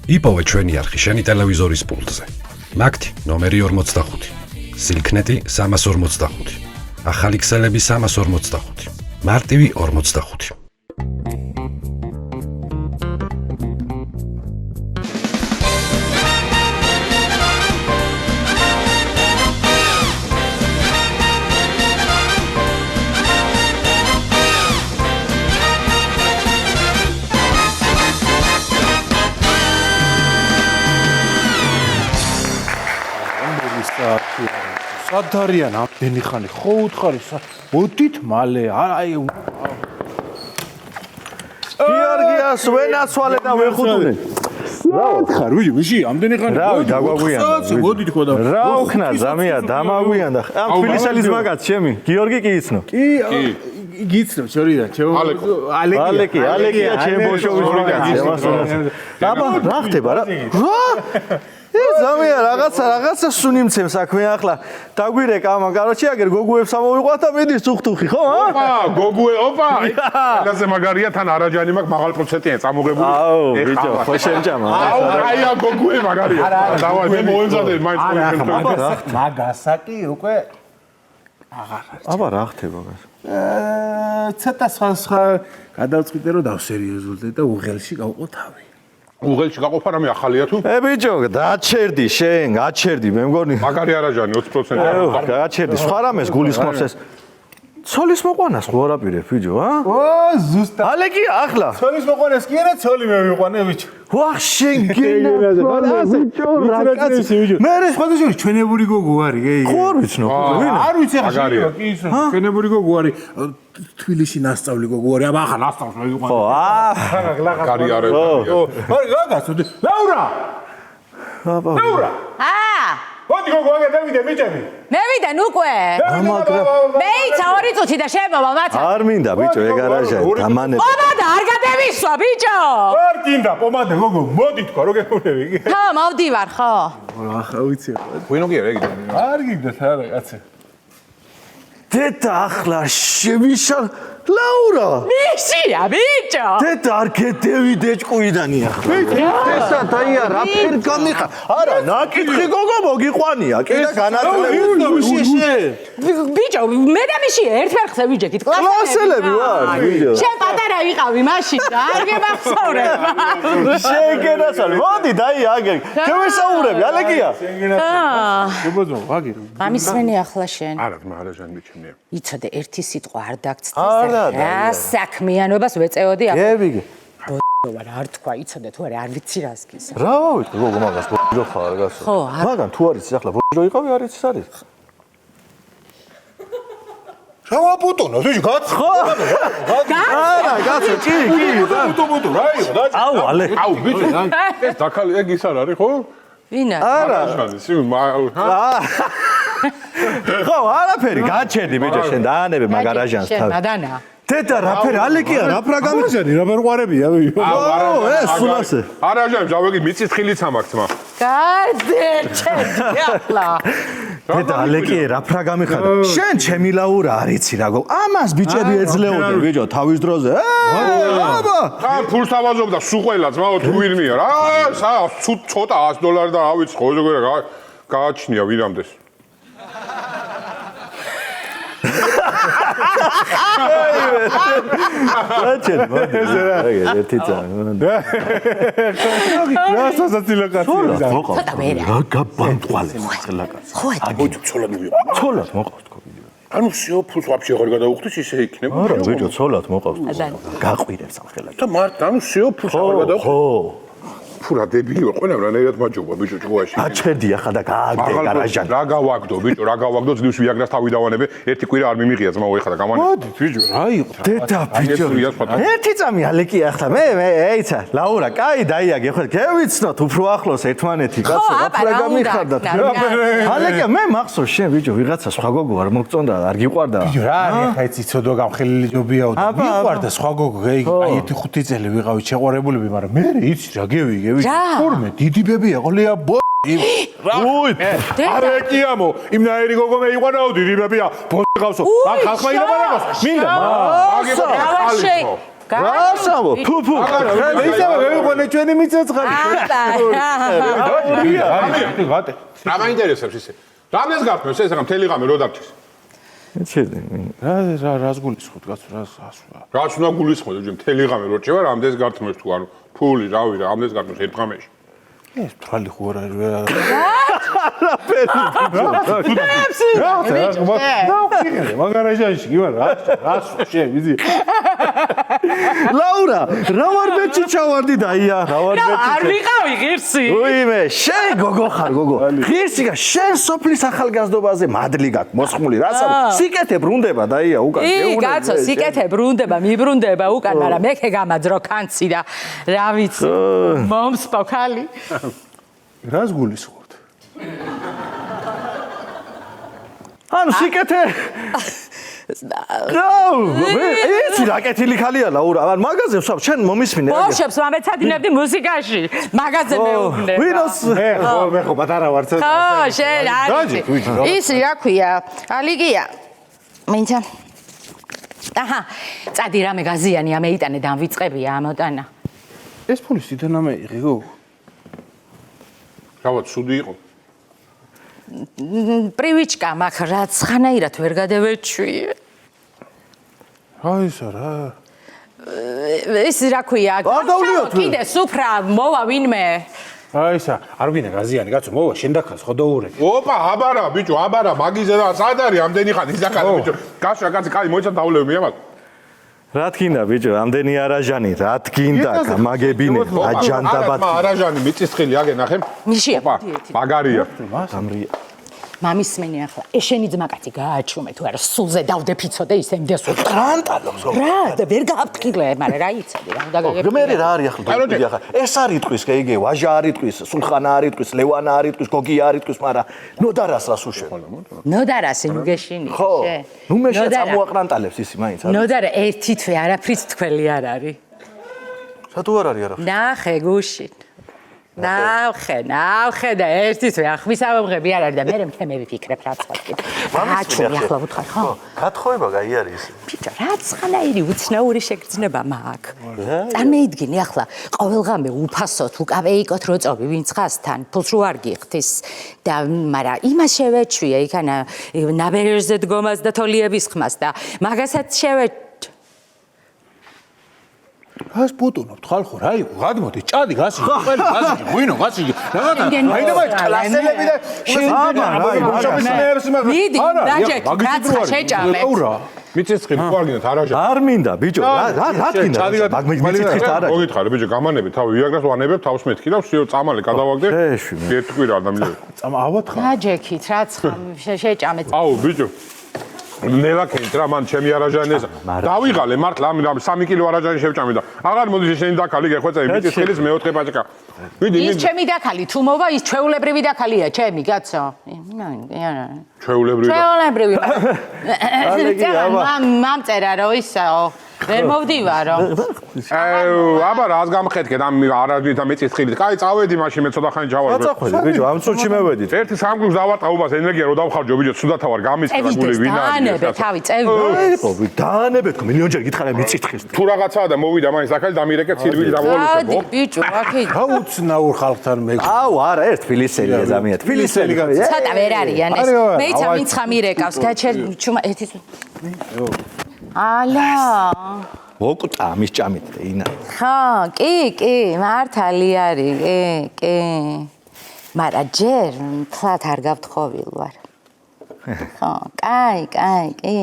იპოვე ჩვენი არხი შენი ტელევიზორის პულტზე. მაგთი ნომერი 45, სილქნეტი 345, ახალი ქსელები 345, მარტივი 45. სადარიან ამდენი ხანი ხო უთხარი მოდით მალე აი გიორგიას ვენაცვალე და ვეხუთუნე რა უთხარ ვიჟი ამდენი ხანი რავი დაგვაგვიანდა მოდით ხო და რა უქნა ზამია დამაგვიანდა ამ თბილისელის მაგაც ჩემი გიორგი კი იცნო კი გიცნო შორიდან ალეკია ჩემ ბოშოვის მაგაც აბა რა ხდება რა ზამია რაღაცა სუნიმცემ საქმე ახლა დაგვირეკა ამა კაროჩი აგერ გოგუებს ამოვიყვათ და მიდის წუხტუხი ხო ოპა ყველაზე მაგარია თან არაჯანი მაქვს მაღალ პროცენტიან წამოღებული ბიჭო ხო შემჭამა აია გოგუე მაგარია დავაი მე მოემზადე მაინც მაგასაკი უკვე აღარ არის აბა რა ხდება მაგას ცოტა სხვა გადავწყვიტე რომ დავსერიოზულდე და უღელში გავყო თავი უღელში გაყოფა რამე ახალია თუ? ბიჭო, დაჩერდი შენ, გაჩერდი, მე მგონი. მაგარი არაჯანი 20%. გაჩერდი, სხვა რამეს გულისხმობს ეს. ცოლის მოყვანას ხო არაპირებ, ბიჭო, ზუსტად. ალეკი ახლა. ცოლის მოყვანას კი არა, ცოლი მე ვიყვანე, ბიჭო. ვახ, შენ გენა. ბიჭო, რა კაცი, ბიჭო. მე სხვადასხვა ჩვენებური გოგო არის, გეი. ხო არ ვიცნო. არ ვიცი ახლა, კი ის ჩვენებური გოგო არის. თბილისში ნასწავლი გოგო არის, აბა ახლა ნასწავლს მე ვიყვანე. ხო, მაგარი არის. ორი გაგაცოდი. ლაურა! ლაურა! მოდი გოგო აგე დავიდე მიჭები. მე ვიდან უკვე. მეიცა 2 წუთი და შემოვა მაცა. არ მინდა ბიჭო, ეგ არაჟა, დამანე. პომადა არ გადევისვა ბიჭო. არ გინდა პომადა გოგო, მოდი თქვა რო გეკუნები. ხო, მოვდივარ ხო. ახლა ვიცი. ვინო კი არა იგი. არ გიგდათ არა კაცი. დედა ახლა შევიშალ ლაურა მისია ბიჭო. დედა არ გედევიდე ჭკუიდანია ესა დაია რა ფერ გამიხარ არა ნაკითხი გოგო მოგიყვანია კიდე განათლები ბიჭო მე და მისი ერთფერ ხზე ვიჯექით კლასელები ვარ ბიჭო შენ პატარა იყავი მაშინ და არ გემახსოვრებ შეგენაცვალ მოდი დაი აგერ გევესაურები ალეკია შეგოძო ვაგირო ამისმენი ახლა შენ არა მარაჟანი მიჩნია იცოდე ერთი სიტყვა არ დაგწდეს რა საქმიანობას ვეწეოდი ახლა გებიგე ვარ არ თქვა იცოდე თუ არა არ ვიცი რას გისა რა ვიტყვი გოგო მაგას ბოჯო ხარ გასო ხო მაგან თუ არის ახლა ბოჯო იყავი არ იცის არის რა ვაპუტონო ზუჟი გაცხო არა გასო კი ბუტო რა იყო და აუ ალე აუ ბიჭო ეს დაკალი ეგ ის არ არის ხო? ვინა არა ხო არაფერი გაჩერდი ბიჭო შენ დაანებე მაგ არაჟანს შენ თავი ნადანა დედა რაფერი ალეკია რა პრაგამიზანი რა მერყვარებია ეს სულასე არაჟანი ჯავეგი მიწისხილიც ამაქვს მა გარდერჩეთი ახლა დედა ალეკია რა პრაგამიხარ შენ ჩემი ლაურა არიცი რა გო ამას ბიჭები ეძლეოდნენ ბიჭო თავის დროზე აბა თან ფულს ავაზობდა სულ ყველაც მაო თუ ვინმეა რა ცოტა $100 და ავიც ხო ზოგადად გააჩნია ვირამდეს რაჩენ მოდი ერთი წამი რა სასაცილო კაცია ცოტა ვერა რა გაბანტყვალე ხელაკაც ხო ბოჭო ცოლად მივიღო ცოლად მოყავს თქო ანუ всё ფულს ვაფშე აღარ გადაუხდეს ისე იქნება არა ბიჭო ცოლად მოყავს გაყვირებს ამ ხელაკაც და მარტ ანუ всё ფულს აღარ გადაუხდეს ხო ფურა დებილი ვარ ყველამ რანაირად მაჯობა ბიჭო ჭუაში აჩერდი ახლა და გააგდე გარაჟანი რა გავაგდო ბიჭო რა გავაგდო ძლივს ვიაგრას თავი დავანებე ერთი კვირა არ მიმიღია ძმაო ეხლა და გამანი მოდი ბიჭო რა იყო დედა ბიჭო ერთი წამი αλეკი ახლა მე ეიცა ლაურა კაი დაიაგე ხო გევიცნოთ უფრო ახლოს ერთმანეთი კაცო რა პრაგამიხარდათ ალეკია მე მახსოვს შენ ბიჭო ვიღაცა სხვა გოგო არ მოგწონდა არ გიყვარდა ბიჭო რა არის ხა იცი ცოდო გამხელილი ჯობიაო და მიყვარდა სხვა გოგო აი 1-5 წელი ვიყავით შეყვარებულები მაგრამ მე იცი რა გევიგე თორმე დიდი ბებია ყოლია უი არეკიამო იმნაირი გოგო მე იყვანაო დიდი ბებია ბოლ ყავსო რა ხალხმა იდაბარებას მინდა გასავო ფუფუ ისევე მეუღონე ჩვენი მიწეცხალი რა მაინტერესებს ისე რამეს გაფრთხილებს ეს რა მთელი ღამე რო დარჩეს რას გულისხმობ კაცო რაც უნდა გულისხმოდე ჯერ მთელი ღამე რო რჩება რამდენს გართმევს თუ ანუ ფული რავი რამდენს გართმევს ერთ ღამეში ეს თვალი ხო არ არის მაგარაჟანში კი ვარ რას შევიდი ლაურა რა ვარ ბეჭი ჩავარდი დაია რა ვარ ბეჭი არ ვიყავი ღირსი უიმე შენ გოგო ხარ გოგო ღირსი გა შენ სოფლის ახალგაზრდობაზე მადლი გაქვს მოსხმული რასა სიკეთე ბრუნდება დაია უკან ი კაცო სიკეთე ბრუნდება მიბრუნდება უკან მაგრამ მე ხე გამაძრო კანცი და რა ვიცი მომს პოქალი რას გულისხმობთ ანუ სიკეთე ეს რაკეთილი ხალია ლაურა ან მაღაზია ვსვამ შენ მომისმინე ბოშებს მომეცადინებდი მუსიკაში მაღაზია მეუბნე ვინოს მე ხო პატარა ვარ ხო შენ არის ის რა ქვია ალიგია მინდა აჰა წადი რამე გაზიანია მეიტანე და ვიწყებია ამოტანა ეს ფული სიდან ამეიღე გო რავად სუდი იყო პრივიჩკა მაგ რაც ხანაირად ვერ გადავეჩვიე აი ეს რა ეს რა ქვია კიდე სუფრა მოვა ვინმე აი ესა არ ვინა გაზიანი კაცო მოვა შენ დახას ხო დაურე ოპა აბარა ბიჭო აბარა მაგიზე რა სად არის ამდენი ხანი იზაკალე ბიჭო გასვა კაცი კაი მოიცა დაულები მე მაგ რა თქინდა ბიჭო ამდენი არაჟანი რა თქინდა გამაგებინე აჯანდაბად არაჟანი მიწისხილი აგენახე მიშია მაგარია გამრია მამისმენი ახლა ეშენი ძმაკაცი გააჩუმე თუ არა სულზე დავდე ფიცოდე ისე იმდეს ტრანტალობს რა და ვერ გააფრთხილე მაგრამ რა იცოდი რა უნდა გაგებ მე რა არის ახლა გიგია ხა ეს არ იტყვის კეიგე ვაჟა არ იტყვის სულხანა არ იტყვის ლევანა არ იტყვის გოგია არ იტყვის მაგრამ ნოდარას რას უშენ ნოდარასი მგეშინი ხო ნუ მე შეწამოაყრანტალებს ისი მაინც არ ნოდარა ერთი თვე არაფრით თქველი არ არის სათუ არ არის არა ნახე გუში ნახე და ერთი თვე ახმისამღები არ არის და მე მე ვიფიქრებ რაც ვაკეთე აჩვენე ახლა ვუთხარ ხო გათხოვება გაი არის ბიჭო რაც ხანაირი უცნაური შეგრძნება მაქვს წარმოიდგინე ახლა ყოველღამე უფასოდ უკავეიკოთ რო წობი ვინც ხასთან ფულს რო არ გიხდის და მაგრამ იმას შევეჩვიე იქანა ნაბერეჟზე დგომას და თოლიების ხმას და მაგასაც გას პუტუნობთ ხალხო რა იყო გადმოდი ჭადი გასი ყველი გასი ღვინო გასი რაღაცა აიდება კლასელები და მიდი დაჭექი კაცო შეჭამე მიწისხილი თუ არ გინდათ არაჟანი არ მინდა ბიჭო რა თქინდა მიწისხილს არა მოგითხარი ბიჭო გამანები თავი ვიაგრას ვანებებ თავს მეთქი და ვსიო წამალი გადავაგდე ერთ კვირა და მიდე წამა ავათხა დაჭექით რაც შეჭამე აუ ბიჭო ნელაკენთ რა მან ჩემი არაჟანი ეს დავიღალე მართლა ამ 3 კილო არაჟანი შევჭამე და აღარ მოდის შენი დაქალი გეხვეწე მიწისხილის მეოთხე პაჭკა მიდი ის ჩემი დაქალი თუ მოვა ის ჩვეულებრივი დაქალია ჩემი კაცო ჩვეულებრივი მამწერა რო ისაო ვერ მოვდივარო აბა რას გამხედქეთ ამ არაჟნით და მიწისხილით კაი წავედი მაშინ მე ცოტა ხანი ჩავარდე წახვედი ბიჭო ამ წუთში მევედით ერთი სამგლუს დავატყაუბას ენერგია რო დავხარჯო ბიჭო ცუდათა ვარ გამისკრა გული ვინა დაანებე თავი წევი დაანებეთ მილიონჯერ გითხარ მიწისხილს თუ რაღაცაა და მოვიდა მაინც აქალი დამირეკე ცირვილი დავოლუსო ბიჭო აქეთ აუცნაურ ხალხთან მე აუ არა ერთ თბილისელია ზამია თბილისელი ცოტა ვერ არიან ეს მეცა მინცხა მირეკავს გაჩერ ჩუმა ერთი ალა მოკუტა მის ჭამით ინა ხო კი მართალი არის კი მაგრამ ჯერ თლათ არ გავთხოვილ ვარ ხო კაი კი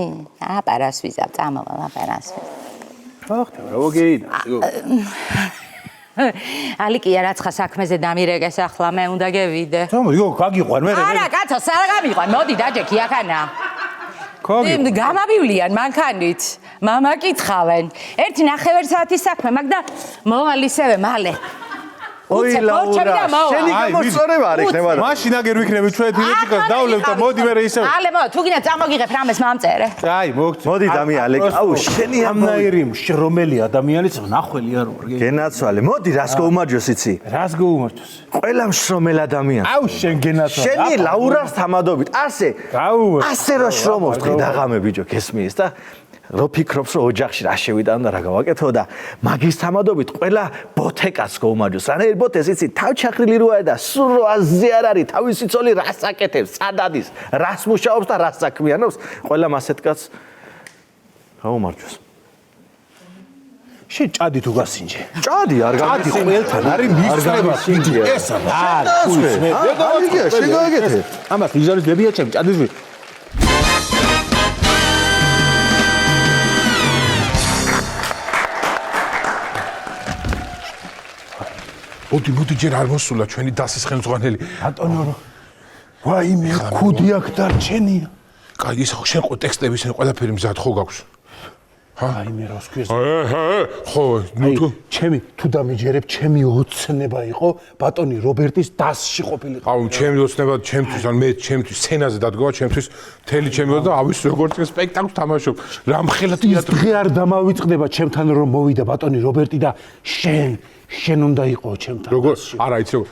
აპარას ვიზავ წამოვალ აპარას ხო რა გეინა ალიკია რაცხა საქმეზე დამირეკეს ახლა მე უნდა გევიდე თუმცა იო გაგიყვან მე არა კაცო სად გამიყვან მოდი დაჯექი აქანა გამავივლიან მანქანით მამა კითხავენ ერთი 9 საათის საქმე მაგ და მოვალ ისევე მალე ოი ლაურა შენი გამოსწორება არ იქნება მაშინ აგერ ვიქნები ჩვენ დირექტორს დავლევ და მოდი მე ისევ ალე მო თუ გინდა წამოგიღებ რამეს მამწერე აი მოგწ მოდი დამი ალეკ აუ შენი ამნაირი რომელი ადამიანიც ნახველი არ ვარ გენაცვალე მოდი რას გაუმარჯოს იცი რას გაუმარჯოს ყველა მშრომელ ადამიანს აუ შენ გენაცვალე შენი ლაურას თამადობით ასე რო შრომობს დღე დაღამე ბიჭო გესმის და რო ფიქრობს რომ ოჯახში რა შევიტან და რა გავაკეთო და მაგის თამადობით ყველა ბოთეკას გოუმარჯოს. რანაირ ბოთეს იცი თავჩახრილი როა და სულ რო აზზე არ არის თავისი ცოლი რას აკეთებს, სად ადის, რას მუშაობს და რას საქმიანობს, ყველა ასეთ კაცს გაუმარჯოს. შენ ჭადი თუ გასინჯე. ჭადი არ გამისინჯე. ყველთან არის მისწრება. ესა რა. შენ გაიგეთე. ამას იჟარის დებია ჩემ ჭადის მოდი ჯერ არ მოსულა ჩვენი დასის ხელმძღვანელი. ბატონო ვაიმე ქუდი აქ დარჩენია. კაი ის შენ ყო ტექსტები შენ ყველაფერი მზად ხო გაქვს? ვაიმე როსკეს. ხო, ნუ თუ ჩემი თუ დამიჯერებ ჩემი ოცნება იყო ბატონი რობერტის დასში ყოფილიყო. აუ ჩემი ოცნება ჩემთვის ან მე ჩემთვის სცენაზე დადგოვა ჩემთვის თელი ჩემი და ავის როგორც სპექტაკლს თამაშობ. რამხელა თეატრი დღე არ დამავიწყდება ჩემთან რომ მოვიდა ბატონი რობერტი და შენ უნდა იყო ჩემთან. როგორ? არა იცი როგორ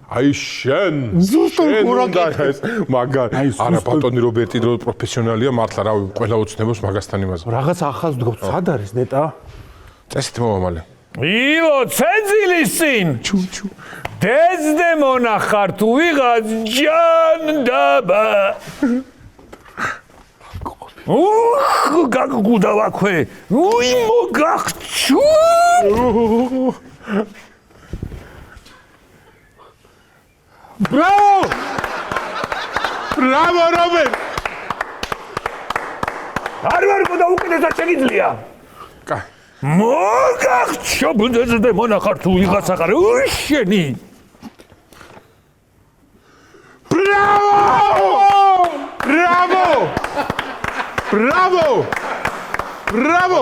აი შენ ზუსტად ეს მაგარ არა ბატონი რობერტი რო პროფესიონალია მართლა რავი ყველა ოცნებას მაგასთან იმაზე რაღაც ახალს ვდგავთ სად არის ნეტა წესით მომამალე ილო ცენძილის წინ ჩუ დეზდემონა ხარ თუ ვიღაც ჯანდაბა გაგუდა ვაქვე უი მოგახჩუ Bravo! Bravo, Robert! არ ვარ გოდა უკიდესად შეგიძლია. კაი. მოგახჩო ბუნდესდე მონახარ თუ ვიღაცა ხარ. უშენი. Bravo! Bravo! Bravo! Bravo!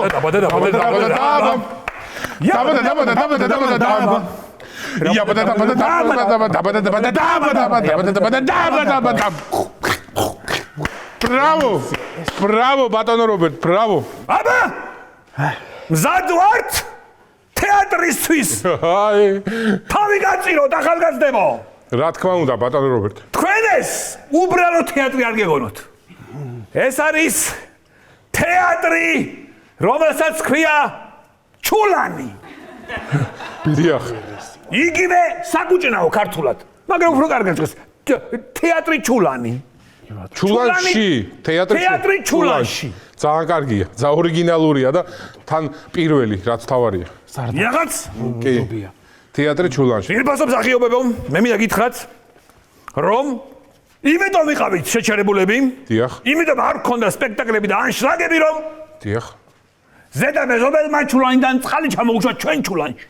Bravo! Bravo, ბატონო რობერტ, bravo! აბა! მზად ვართ თეატრისთვის. აი, თავი გაწირო და ახალგაზრდებო. რა თქმა უნდა, ბატონო რობერტ. თქვენ ეს უბრალო თეატრი არ გეგონოთ. ეს არის თეატრი, რომელსაც ქვია ჩულანი. დიახ. იგივე საკუჭნაო ქართულად. მაგრამ უფრო კარგად წეს თეატრი ჩულანი. ჩულანში, თეატრი ჩულანში. ძალიან კარგია, ძალიან ორიგინალურია და თან პირველი, რაც თავარია. რაღაც? კი. თეატრი ჩულანში. პირბასობ სახიობებო, მე მინდა გითხრათ, რომ იმიტომ ვიყავით შეჩერებულები, დიახ. იმიტომ არ გქონდა სპექტაკლები და ანშლაგები, რომ დიახ. ზედა მეზობელმა ჩულანიდან წყალი ჩამოუშვა ჩვენ ჩულანში.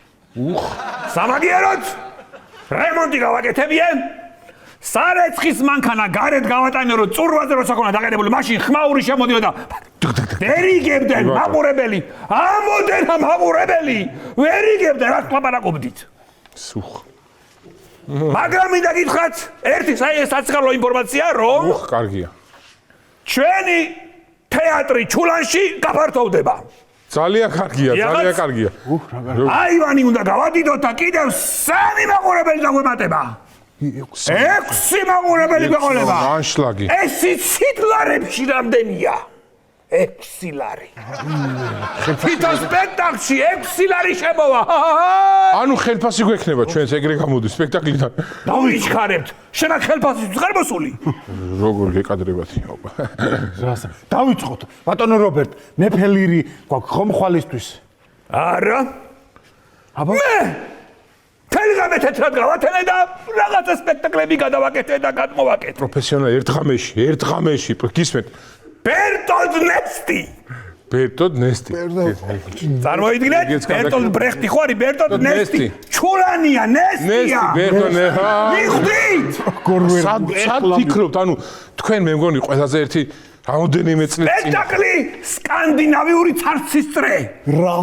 სამაგიეროდ რემონტი გავაკეთებიე. სარეცხის მანქანა გარეთ გავატანე რომ წურვაზე როცა ქონა დაგადებული მაშინ ხმაური შემოდიოდა ვერიგებდნენ მაყურებელი ამოდენ მაყურებელი ვერიგებდნენ რაც ლაპარაკობდით სუხ მაგრამ მინდა გითხრათ ერთი საწყალო ინფორმაცია რომ კარგია ჩვენი თეატრი ჩულანში გაფართოვდება ძალიან კარგია ძალიან კარგია აივანი უნდა გავადიდოთ და კიდევ 3 მაყურებელი დაგვემატება 6 მაყურებელი გაყოლება. ანშლაგი. ეს იცით ლარებში რამდენია? 6 ლარი. თვითონ სპექტაკლში 6 ლარი შემოვა. ანუ ხელფასი გვექნება ჩვენს ეგრე გამოდის სპექტაკლიდან. დავიჩქარებთ. შენ აქ ხელფასი ვღარ მოსული. როგორ გეკადრებათი? რასა? დავიწყოთ. ბატონო რობერტ, ნეფელირი გვაქვს ხომ ხვალისთვის? არა. აბა თელგამე თეთრად გავათენე და რაღაცა სპექტაკლები გადავაკეთე და გადმოვაკეთე. პროფესიონალი ერთ ღამეში გისმენთ. ბერტოლდ ნესტი. ბერტოლდ ნესტი. წარმოიდგინეთ, ბერტოლდ ბრეხტი ხო არის ბერტოლდ ნესტი. ჩულანია, ნესტია. ნესტი, ბერტოლდ. მიხვდით? სად ფიქრობთ, ანუ თქვენ მე მგონი ყველაზე ერთი რამოდენიმე წლის წინ სპექტაკლი სკანდინავიური ცარცის წრე. რა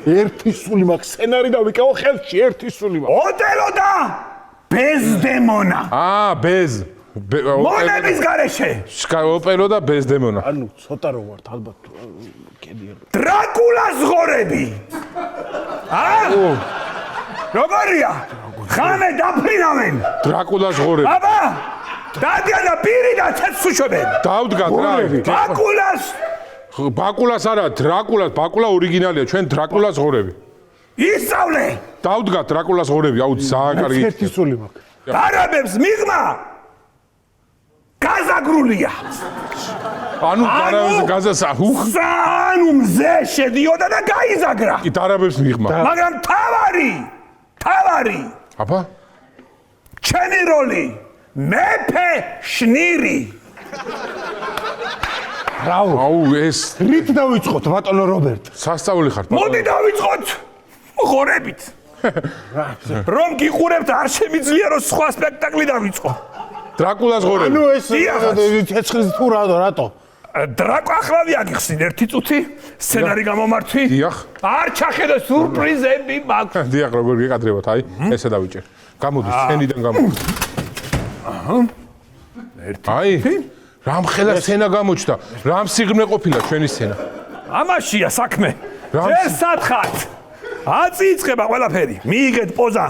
ერთი სული მაქვს სცენარი და ვიკავო ხელში ერთი სული მაქვს. ოტელო და ბეზდემონა. ბეზ. მონების გარეშე. ოპერო და ბეზდემონა. ანუ ცოტა რო ვართ ალბათ კედია. დრაკულას ღორები. როგორია? ხამე დაფრინავენ. დრაკულას ღორები. აბა დადიანა პირიდან ცეცხლს უშვებენ. დავდგათ რა. ბაკულას ბაკულას არა, დრაკულას, ბაკულა ორიგინალია, ჩვენ დრაკულას ღორები. ისწავლე. დავდგათ დრაკულას ღორები, აუ ძალიან კარგი. ერთი სული მაქვს. არაბებს მიღმა გაზაგრულია. ანუ არაბებს გაზას ანუ მზე შედიოდა და გაიზაგრა. კი არაბებს მიღმა. მაგრამ თავარი აბა? ჩემი როლი მეფე შნირი. აუ ეს რით დავიწყოთ ბატონო რობერტ? სასწაული ხარ. მოდი დავიწყოთ ღორებით. რომ გიყურებთ არ შემიძლია რომ სხვა სპექტაკლი დავიწყო. დრაკულას ღორები. ანუ ეს ცეცხლის თუ რატო? დრაკო ახლავე აგიხსნი ერთი წუთი სცენარი გამომართვი. დიახ. არ ჩახედო სურპრიზები მაქვს. დიახ, როგორ გეკადრებოთ, აი, ესე დავიჭერ. გამოდი, სცენიდან გამოდი. აი, რამ ხელა სცენა გამოჩნდა, რამ სიღრმე ყოფილა ჩვენი სცენა. ამაშია საქმე. ეს სათხართ. აწიწყება ყველაფერი. მიიღეთ პოზა.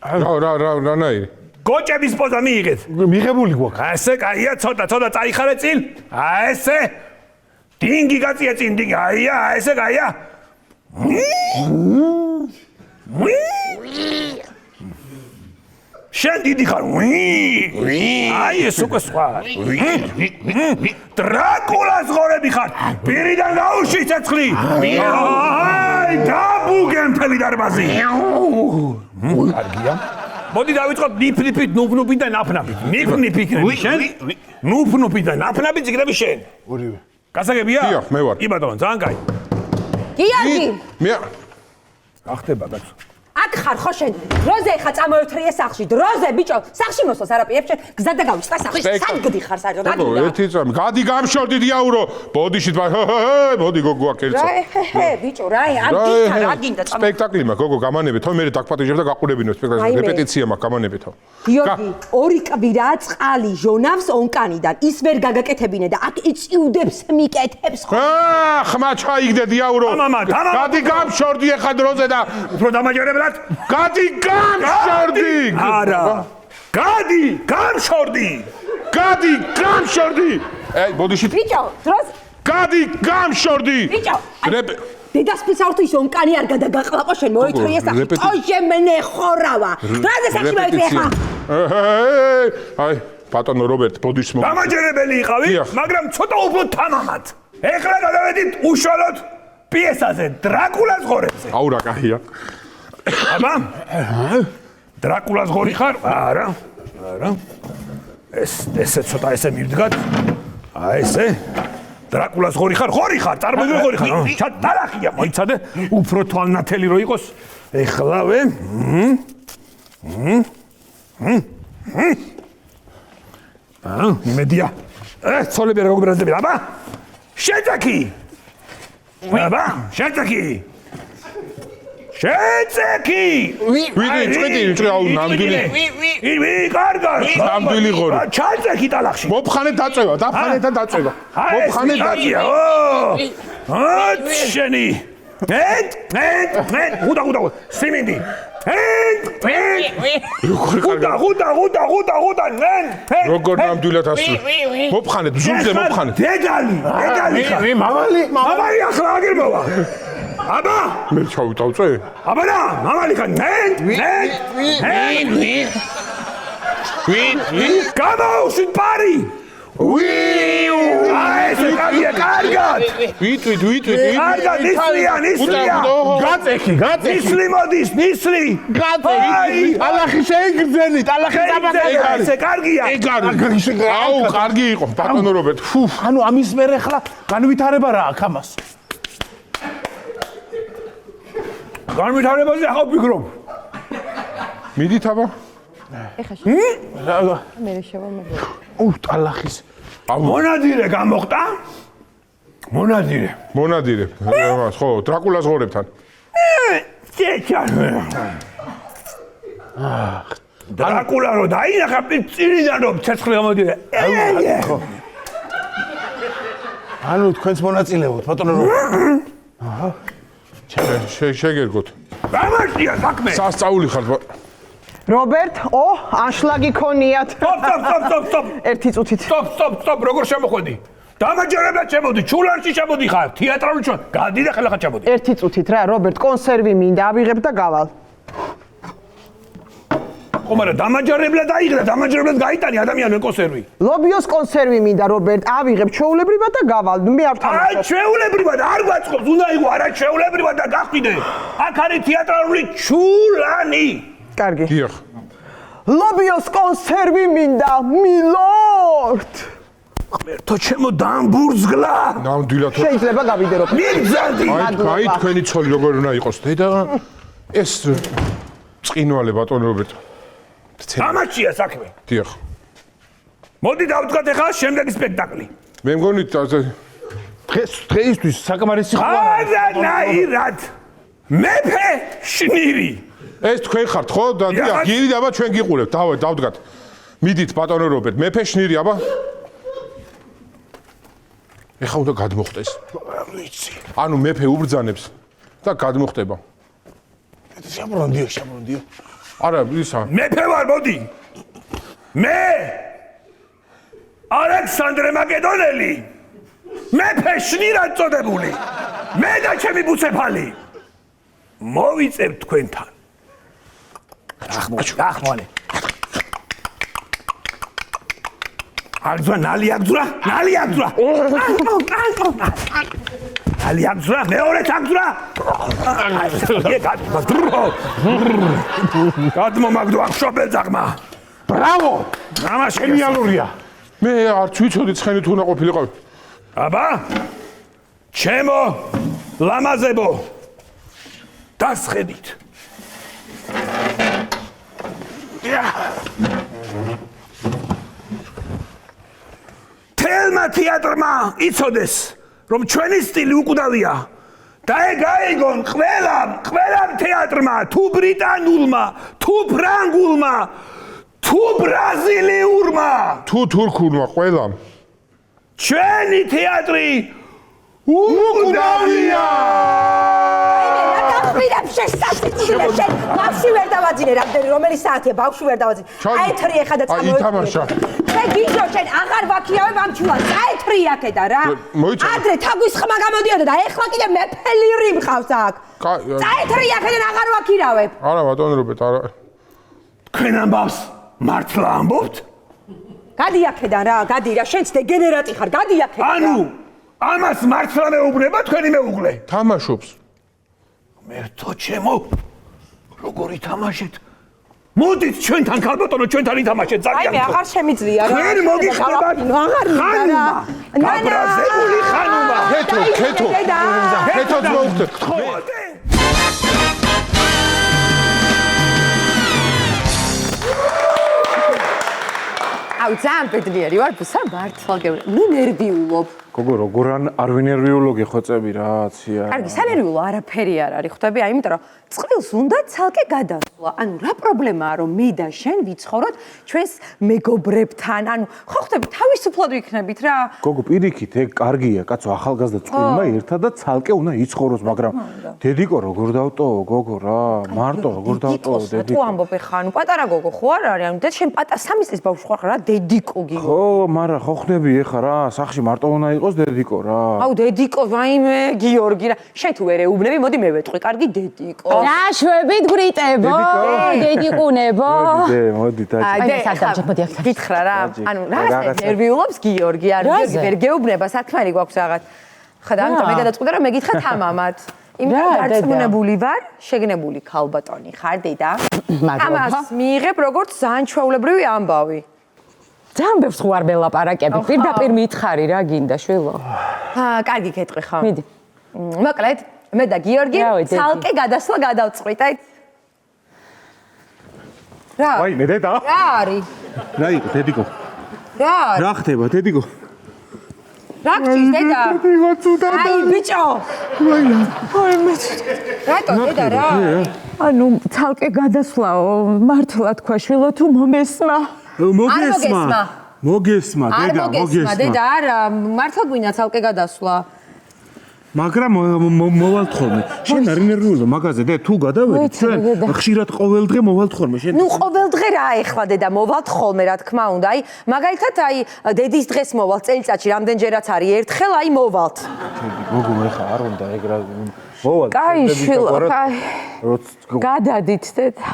რანაირი? გოჭების პოზა მიიღეთ. მიღებული გვაქვს. ასე კაია, ცოტა წაიხარე წინ. ესე. დინგი გაწია წინ, დინგი. აია, ესე კაია. შენ დიდი ხარ. აი ეს უკვე სხვა. დრაკულას ღორები ხარ. პირიდან გაუშვი ცეცხლი. აი, დაბუგე მთელი დარბაზი. კარგია. მოდი დავიწყოთ ნიფ-ნიფით, ნუფ-ნუფით და ნაფ-ნაფით. ნიფ-ნიფი იქნება შენ. ნუფ-ნუფით და ნაფ-ნაფით იქნება შენ. ორივე. გასაგებია? დიახ, მე ვარ. კი ბატონო, ძალიან კაი. გიორგი, მე რა ხდება კაცო? აქ ხარ ხო შენ? დროზე ხა წამოერთრიე სახში. დროზე ბიჭო, სახში მოსვას არაპირებს შენ. გზადდა გავიწყდა სახში. სად გდიხარ საერთოდ? ერთი წამი. გადი გამშორდი დიაურო. ბოდიშით მოდი გოგო აქერცა. ბიჭო, რა გიქა რა გინდა წამო. სპექტაკლი მაქვს, გოგო გამანები, თო მე დაგპატიჟებ და გაყურებინო სპექტაკლს. რეპეტიცია მაქვს, გამანები თო. გიორგი, ორი კვირა წყალი ჟონავს ონკანიდან. ის ვერ გაგაკეთებინე და აქ იწიუდებს მიკეთებს ხო? ხმა ჩაიგდე დიაურო. გადი გამშორდი ახლა დროზე და უფრო დამაჯერებლად. გადი გამშორდი. არა. გადი გამშორდი. გადი გამშორდი. აი, ბოდიშით. ბიჭო, დროს გადი გამშორდი. ბიჭო. დედასფრის ავთის ონკანი არ გადაგაყლაპო შენ მოიწრიე სახში. ოჟემნე ხორავა. რაზე სახში მოიწრიე ხა? აი, ბატონო რობერტ, ბოდიშს მოგ. დამაჯერებელი იყავი, მაგრამ ცოტა უფრო თამამად. ეხლა გადავედით უშუალოდ პიესაზე, დრაკულას ღორებზე. აუ რა კაია. აბა? დრაკულას ღორი ხარ? არა. ესე ცოტა ესე მივდგათ. აი ესე. დრაკულას ღორი ხარ? ღორი ხარ, წარმოიდგინე ღორი ხარ. დარახია, მოიცადე. უფრო თვალნათელი რო იყოს. ეხლავე. იმედია. ცოლები რა გობრაზები, აბა? შეძაკი. აბა, შეძაკი. შეძაკი. ვიდი, აუ ნამდვილი. კარგად. ნამდვილი ღორი. ჩაძაკი ტალახში. მოფხანე დაწევა, დაფხანე და დაწევა. მოფხანე დაწევა. შენი. ხუდა. სიმინდი. ხუდა. როგორ ნამდვილად ასწავლე. მოფხანე, ზურგზე მოფხანე. დედალი ხარ. მამალი ახლა აგერბოვა. აბა? მე ჩავწავწე? აბა რა, მამალი ხარ. გამაუშვით პარი. ესე კარგად. ვიტვით. კარგად, ნისლია. გაწეხი. ნისლი მოდის, ნისლი. გაწეხი. ალახი შეიგრძენით, ალახი დამაგარი. ესე კარგია. აუ, კარგი იყო, ბატონო რობერტ. ანუ ამის მერე ხლა განვითარება რა აქ ამას? განვითარებაზე ახლა ვფიქრობ. მიდით აბა? მე შევამოდი. ალახის. მონადირე გამოხტა? მონადირე. ხო, დრაკულას ღორებთან. დრაკულა რო დაინახა წინიდან რომ ცეცხლი გამოდირე. ანუ თქვენს მონაწილეობთ, ბატონო რობერტ. შეგერგოთ. გამარტია საქმე. სასწაული ხარ. რობერტ, აშლაგი ქონიათ. Stop. ერთი წუთით. Stop, როგორ შემოხვედი? დამაჯერებლად შემოდი, ჩულანში შემოდი ხარ, თეატრალურ ჩვენ. გადი და ხელახად შემოდი. ერთი წუთით რა, რობერტ, კონსერვი მინდა, ავიღებ და გავალ. ხო, მაგრამ დამაჯერებლად აიღე, დამაჯერებლად გაიტანი ადამიანმა კონსერვი. ლობიოს კონსერვი მინდა, რობერტ, ავიღებ ჩვეულებრივად და გავალ. მე არ აი, ვთამაშობ. ჩვეულებრივად არ გვაწყობს, უნდა იყო არა ჩვეულებრივად და გახვიდე. აქ არის თეატრალური ჩულანი. კარგი. დიახ. ლობიოს კონსერვი მინდა, მილორდ. ღმერთო ჩემო დამბურძგლა. ნამდვილად. შეიძლება გავიდე რობერტ. მიგზავდი. აი თქვენი ცოლი როგორ უნდა იყოს? დედა ეს წინვალე ბატონო რობერტო. ამაშია საქმე. დიახ. მოდი დავდგათ ახლა შემდეგი სპექტაკლი. მე მგონი დღეისთვის საკმარისი არანაირად. მეფე შნირი. ეს თქვენ ხართ ხო? და დიახ, გირი და აბა ჩვენ გიყურებთ. დავდგათ. მიდით ბატონო რობერტ, მეფე შნირი აბა. ეხა უნდა გადმოხდეს. ვიცი. ანუ მეფე უბრძანებს და გადმოხდება. შემბრონდიო. არა, ისა. მეფე ვარ, მოდი. მე ალექსანდრე მაკედონელი. მეფე შნირად წოდებული. მე და ჩემი ბუცეფალი. მოვიწევ თქვენთან. ახმოვანე. აგზვა, ნალი აგზვა. ნალი აგზვა, მეორეც აგზვა. გადმომაგდო აღშობელ ძაღმა. ბრავო! ამაში გენიალურია. მე არც ვიცოდი ცხენი თუ უნდა ყოფილიყო. აბა ჩემო ლამაზებო დასხედით. თელმა თეატრმა იცოდეს რომ ჩვენი სტილი უკვდავია და ეგაიგონ ყველამ თეატრმა თუ ბრიტანულმა თუ ფრანგულმა თუ ბრაზილიურმა თუ თურქულმა ყველამ ჩვენი თეატრი უკვდავია. მირებ შესაძლებელი შენ ბავშვი ვერ დავაძინე რამდენი რომელი საათია ბავშვი ვერ დავაძინე აეთრი ეხა და ითამაშა მე გიჟო შენ აღარ ვაქირავებ ამ ჩულას აეთრი აქედა რა ადრე თაგვის ხმა გამოდიოდა და ეხლა კიდე მეფელირი მყავს აქ აეთრი აქედან აღარ ვაქირავებ არა ბატონო რობერტ არა თქვენ ამბავს მართლა ამბობთ გადი აქედან რა გადი რა შენც დეგენერატი ხარ გადი აქედან ანუ ამას მართლა მეუბნება თქვენი მეუღლე თამაშობს მერთო ჩემო როგორი თამაშეთ მოდით ჩვენთან ქალბატონო ჩვენთან ითამაშეთ ძალიან აი მე აღარ შემიძლია რა თქვენ მოგიხდებათ აღარ ხანუმა გაბრაზებული ხანუმა ქეთო მოუხდეთ აუ ძალიან ბედნიერი ვარ ბუსა მართლა გეუბნები ნუ ნერვიულობ გოგო როგორ არ ვინერვიულო გეხოცები რაცია კარგი სანერვიულო არაფერი არ არის ხვდები აი იმიტომ რომ წყვილს უნდა ცალკე გადასვლა ანუ რა პრობლემაა რომ მე და შენ ვიცხოვროთ ჩვენს მეგობრებთან ანუ ხო ხვდები თავისუფლად ვიქნებით რა გოგო პირიქით ეგ კარგია კაცო ახალგაზრდა წყვილმა ერთად და ცალკე უნდა იცხოვროს მაგრამ დედიკო როგორ დავტოვო გოგო რა მარტო როგორ დავტოვო დედიკო თუ ამბობ ეხა ანუ პატარა გოგო ხო არ არის ანუ და შენ პატარა 3 წლის ბავშვი ხარ რა დედიკო გიგო ხო მაგრამ ხო ხვდები ეხა რა სახში მარტო უნდა იყოს დედიკო რა აუ დედიკო ვაიმე გიორგი რა შენ თუ ვერ ეუბნები მოდი მე ვეტყვი კარგი დედიკო დაშვებით გრიტებო დედიკუნებო მოდი გითხრა რა ანუ რაღაც ნერვიულობს გიორგი არ გიორგი ვერ გეუბნება საქმე გვაქვს რაღაც ხა და ამიტომ მე გადაწყვიტე რომ მე გითხრა თამამად იმიტომ დარწმუნებული ვარ შეგნებული ქალბატონი ხარ დედა ამას მიიღებ როგორც ძალიან ჩვეულებრივი ამბავი ძალიან ბევრს ხო არ მელაპარაკები პირდაპირ მითხარი რა გინდა შვილო კარგი გეტყვი ხო მიდი მოკლედ მე და გიორგი ცალკე გადასვლა გადავწყვიტეთ რა აი მე დედა რა არის რა იყო დედიკო რა რა ხდება დედიკო რა გჭირს დედა აი ბიჭო აი მე რატო დედა რა ანუ ცალკე გადასვლაო მართლა თქვა შვილო თუ მომესმა მოგესმა დედა მოგესმა დედა არა მართლა გვინდა ცალკე გადასვლა მაგრამ მოვალთ ხოლმე. შენ არ ინერვიულო მაგაზე და თუ გადავედი ჩვენ ხშირად ყოველ დღე მოვალთ ხოლმე შენ. ნუ ყოველ დღე რა ეხლა დედა მოვალთ ხოლმე რა თქმა უნდა. აი მაგალითად აი დედის დღეს მოვალთ წელიწადში რამდენჯერაც არის ერთხელ აი მოვალთ. გოგო ეხლა არ უნდა ეგ რა მოვალთ. კაი შვილო, კაი. გადადით დედა.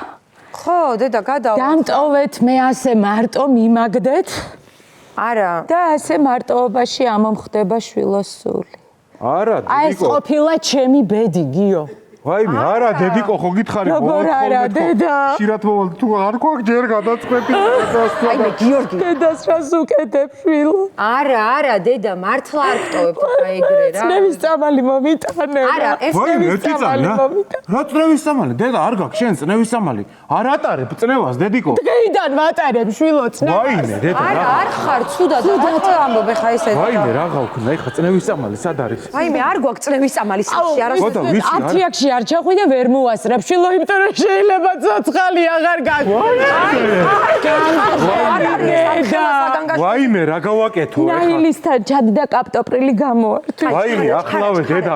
ხო დედა გადავა. დამტოვეთ მე ასე მარტო მიმაგდეთ. არა. და ასე მარტოობაში ამომხდება შვილოს სული. არა, აი ეს ყოფილა ჩემი ბედი, გიო. ვაიმე, არა, დედიკო, ხო გითხარი, როგორ არა, დედა? ხშირად მოვალ, თუ არ გვაქვს ჯერ გადაწყვეტი. აიმე, გიორგი. დედას რას უკეთებ, შვილო? არა, დედა, მართლა არ ვტოვებ ხა ეგრე რა. წნევის წამალი მომიტანე. არა, ეს წნევის წამალი მომიტანე. რა წნევის წამალი? დედა, არ გაქვს შენ წნევის წამალი. არ ატარებ წნევას, დედიკო. დღეიდან ვატარებ, შვილო, წნევას. ვაიმე, დედა, რა. არ ხარ, ცუდად ამბობ ხა ესე. ვაიმე, რა გავქნა, ეხა წნევის წამალი სად არის? ვაიმე, არ გვაქვს წნევის წამალი სახში, არა. გოდა, ვიცი, არა. აფრიაკში არ ჩახვი და ვერ მოასწრებ, შვილო, იმიტომ რომ შეიძლება ცოცხალი აღარ ვაიმე, რა გავაკეთო ეხა? ნაილისთან ჩადი და კაპტოპრილი გამოართვი. ვაიმე, ახლავე, დედა.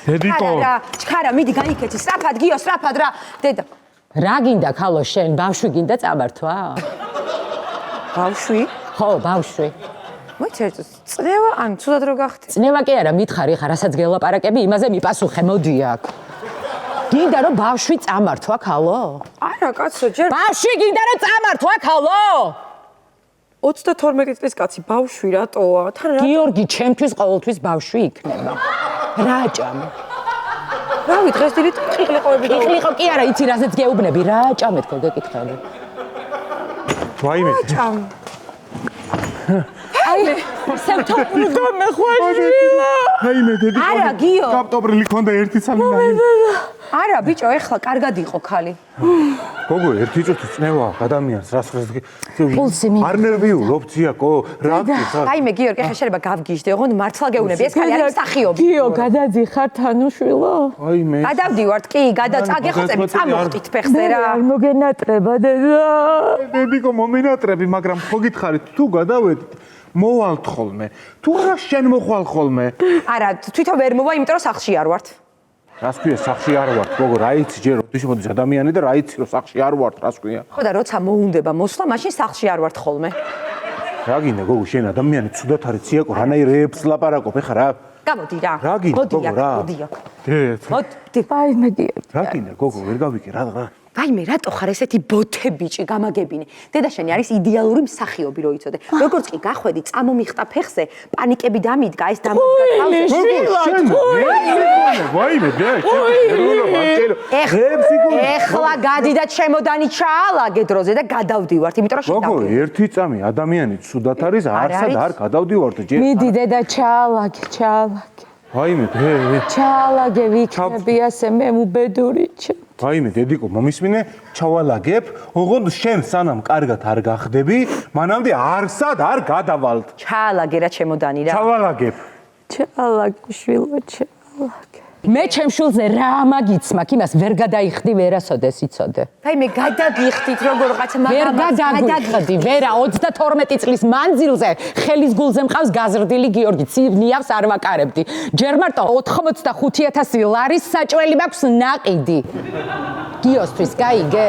დედიკო. ჩქარა, მიდი გაიქეცი, სწრაფად, გიო, სწრაფად რა. დედა. რა გინდა ხალო შენ, ბავშვი გინდა წამართვა? ბავშვი? ხო, ბავშვი. მოიწერეთ, წნევა, ან ცუდად რო გახდი. წნევა კი არა, მითხარი ხა, რასაც გელაპარაკები, იმაზე მიპასუხე, მოდი აქ. გინდა რომ ბავშვი წამართვა ხალო? არა, კაცო, ჯერ ბავშვი გინდა რომ წამართვა ხალო? 32 წლის კაცი ბავშვი რატოა? თან რა? გიორგი, ჩემთვის ყოველთვის ბავშვი იქნება. რა ჭამე? რავი, დღეს დილით ყიყლიყოები და ყიყლიყო კი არა, იცი რაზეც გეუბნები, რა ჭამეთქო გეკითხები. ვაიმე. აი, სექტორული მე ხვაშილა. ვაიმე, დედიკო. არა, გიო. კაპტოპრილი ქონდა ერთი ცალი. არა, ბიჭო, ეხლა კარგად იყო ხალი. გოგო, ერთი წუთი წნევა ადამიანს რას პულსი მინდა. არ ნერვიულობ ძიაკო, რა გქონდა? აიმე, გიორგი, ეხლა შეიძლება გავგიჟდე, ოღონდ მართლა გეუბნები, ეს ხალი არის მსახიობი. გიო, გადაძიხარ თანუშვილო? ვაიმე. გადავდივართ, კი, აგეხოცები, წამოხტით ფეხზე რა. არ მოგენატრება დედა. დედიკო, მომენატრები, მაგრამ ხო გითხარით, თუ გადავედით მოვალთ ხოლმე. თუ რა შენ მოხვალ ხოლმე? არა, თვითონ ვერ მოვა, იმიტომ რომ სახლში არ ვართ. რას ქვია, სახლში არ ვართ, გოგო, რა იცი ჯერ როდის მოდის ადამიანი და რა იცი რომ სახლში არ ვართ, რას ქვია? ხო და როცა მოუნდება მოსვლა, მაშინ სახლში არ ვართ ხოლმე. რა გინდა, გოგო, შენ ადამიანი ცუდად არის, ციაკო, რანაირ რეებს ლაპარაკობ, ეხა რა? გამოდი რა. რა გინდა, გოგო, რა? მოდი აქ. მოდი. აი, მედი. რა გინდა, გოგო, ვერ გავიკე, რა? ვაიმე, რატო ხარ ესეთი ბოთე ბიჭი, გამაგებინე. დედა შენი არის იდეალური მსახიობი, რო იცოდე. როგორც კი გახვედი, წამომიხტა ფეხზე, პანიკები დამიდგა, ეს დამოდგა თავზე. ვაიმე, ეხლა გადი და ჩემოდანი ჩაალაგე დროზე და გადავდივართ, იმიტომ რომ შენ გოგო, ერთი წამი ადამიანი ცუდად არის, არსად არ გადავდივართ ჯერ. მიდი დედა ჩაალაგე. ვაიმე, ჩაალაგე ვიქნები ასე მე უბედური ჩემ. ვაიმე, დედიკო, მომისმინე, ჩავალაგებ, ოღონდ შენ სანამ კარგად არ გახდები, მანამდე არსად არ გადავალთ. ჩაალაგე რა ჩემოდანი რა. ჩავალაგებ. ჩაალაგე შვილო, ჩაალაგე. მე ჩემ შულზე რა მაგიცმაკ, იმას ვერ გადაიხდი ვერასოდეს იცოდე. ვაიმე, გადაგიხდით როგორღაც ვერ გადაგიხდი, ვერა 32 წლის მანძილზე ხელის გულზე მყავს გაზრდილი გიორგი, ცივნიავს არ ვაკარებდი. ჯერ მარტო 85,000 ლარის საჭველი მაქვს ნაყიდი. გიოსთვის გაიგე?